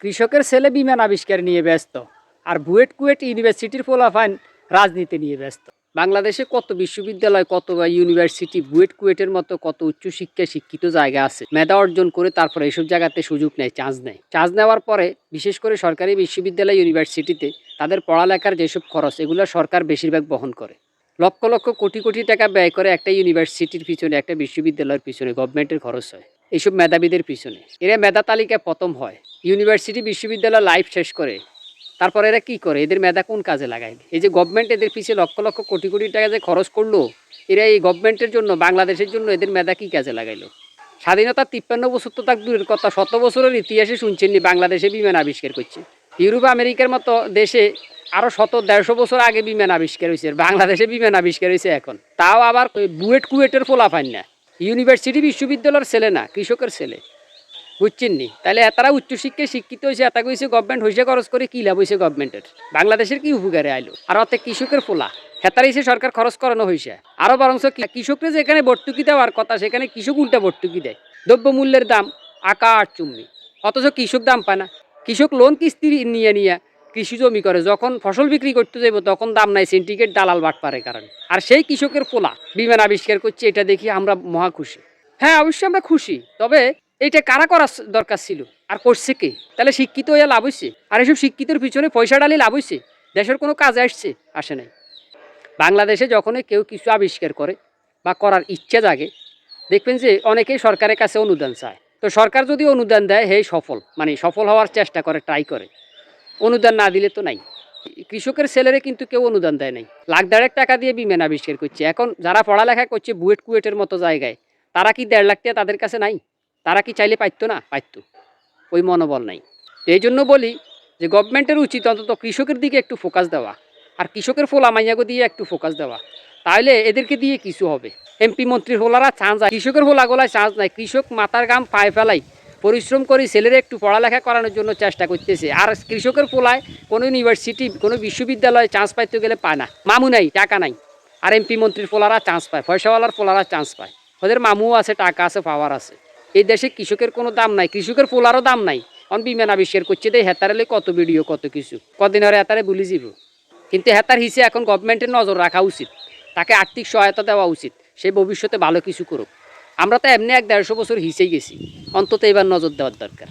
কৃষকের ছেলে বিমান আবিষ্কার নিয়ে ব্যস্ত, আর বুয়েট কুয়েট ইউনিভার্সিটির ফলাফল রাজনীতি নিয়ে ব্যস্ত। বাংলাদেশে কত বিশ্ববিদ্যালয়, কত ইউনিভার্সিটি, বুয়েট কুয়েটের মতো কত উচ্চশিক্ষায় শিক্ষিত জায়গা আছে, মেধা অর্জন করে তারপরে এইসব জায়গাতে সুযোগ নেয়, চান্স নেওয়ার পরে বিশেষ করে সরকারি বিশ্ববিদ্যালয় ইউনিভার্সিটিতে তাদের পড়ালেখার যেসব খরচ, এগুলো সরকার বেশিরভাগ বহন করে। লক্ষ লক্ষ কোটি কোটি টাকা ব্যয় করে একটা ইউনিভার্সিটির পিছনে, একটা বিশ্ববিদ্যালয়ের পিছনে গভর্নমেন্টের খরচ হয় এইসব মেধাবীদের পিছনে। এরা মেধা তালিকায় প্রথম হয়, ইউনিভার্সিটি বিশ্ববিদ্যালয় লাইফ শেষ করে। তারপর এরা কি করে? এদের মেধা কোন কাজে লাগায়? এই যে গভর্নমেন্ট এদের পিছিয়ে লক্ষ লক্ষ কোটি কোটি টাকা যে খরচ করলো, এরা এই গভর্নমেন্টের জন্য, বাংলাদেশের জন্য এদের মেধা কি কাজে লাগাইলো? স্বাধীনতা 53 বছর তো তাক দূরের কথা, 100 বছরের ইতিহাসে শুনছেননি বাংলাদেশে বিমান আবিষ্কার করছে। ইউরোপ আমেরিকার মতো দেশে আরো 100-150 বছর আগে বিমান আবিষ্কার হয়েছে, বাংলাদেশে বিমান আবিষ্কার হয়েছে এখন। তাও আবার বুয়েট কুয়েটের ফলাফল না, ইউনিভার্সিটি বিশ্ববিদ্যালয়ের ছেলে না, কৃষকের ছেলে। বুঝছেন নি? তাহলে এতারা উচ্চশিক্ষায় শিক্ষিত হয়েছে, এত হয়েছে, গভর্নমেন্ট হয়েছে, খরচ করে কি লাভ হয়েছে গভর্নমেন্টের? বাংলাদেশের কি উপকারে আইলো? আর অত কৃষকের ফোলা হেতারা হয়েছে, সরকার খরচ করানো হয়েছে। আরো বরঞ্চ কৃষকরা যেখানে ভর্তুকি দেওয়ার কথা, সেখানে কৃষক উল্টা ভর্তুকি দেয়। দ্রব্যমূল্যের দাম আকাশ চুম্বি, অথচ কৃষক দাম পায় না। কৃষক লোন কিস্তি নিয়ে নিয়ে কৃষি জমি করে, যখন ফসল বিক্রি করতে যাইব তখন দাম নাই, সিন্ডিকেট দালাল বাটপারের কারণে। আর সেই কৃষকের ফোলা বিমান আবিষ্কার করছে, এটা দেখি আমরা মহা খুশি। হ্যাঁ, অবশ্যই আমরা খুশি, তবে এইটা কারা করা দরকার ছিল, আর করছে কে? তাহলে শিক্ষিত হয়ে লাভ হয়েছে? আর এসব শিক্ষিতের পিছনে পয়সা ডালি লাভ হয়েছে? দেশের কোনো কাজে আসছে? আসে নাই। বাংলাদেশে যখনই কেউ কিছু আবিষ্কার করে বা করার ইচ্ছা জাগে, দেখবেন যে অনেকেই সরকারের কাছে অনুদান চায়। তো সরকার যদি অনুদান দেয়, হে সফল হওয়ার চেষ্টা করে, ট্রাই করে। অনুদান না দিলে তো নাই। কৃষকের ছেলেরে কিন্তু কেউ অনুদান দেয় নাই, লাখ দেড়েক টাকা দিয়ে বিমান আবিষ্কার করছে। এখন যারা পড়ালেখা করছে বুয়েট কুয়েটের মতো জায়গায়, তারা কি 1.5 লাখ টাকা তাদের কাছে নাই? তারা কি চাইলে পাইতো না? পাইতো, ওই মনোবল নাই। এই জন্য বলি যে গভর্নমেন্টের উচিত অন্তত কৃষকের দিকে একটু ফোকাস দেওয়া, আর কৃষকের ফোলা মাইয়াগো দিয়ে একটু ফোকাস দেওয়া। তাহলে এদেরকে দিয়ে কিছু হবে। এমপি মন্ত্রীর হোলারা চান্স যায়, কৃষকের হোলাগোলায় চান্স নাই। কৃষক মাথার গাম পায়ে ফেলাই পরিশ্রম করে ছেলেরা একটু পড়ালেখা করানোর জন্য চেষ্টা করতেছে, আর কৃষকের পোলায় কোনো ইউনিভার্সিটি, কোনো বিশ্ববিদ্যালয়ে চান্স পাইতে গেলে পায় না। মামু নাই, টাকা নাই। আর এমপি মন্ত্রীর পোলারা চান্স পায়, পয়সাওয়ালার পোলারা চান্স পায়। ওদের মামুও আছে, টাকা আছে, পাওয়ার আছে। এই দেশে কৃষকের কোনো দাম নাই, কৃষকের পোলারও দাম নাই। অন বিমান আবিষ্কার করছে, দেয় হেতারেলে কত ভিডিও, কত কিছু। কদিন হরে হেতারে ভুলে যাব। কিন্তু হেতার হিসে এখন গভর্নমেন্টের নজর রাখা উচিত, তাকে আর্থিক সহায়তা দেওয়া উচিত, সে ভবিষ্যতে ভালো কিছু করুক। আমরা তো এমনি 100-150 বছর হিসেই গেছি, অন্তত এবার নজর দেওয়ার দরকার।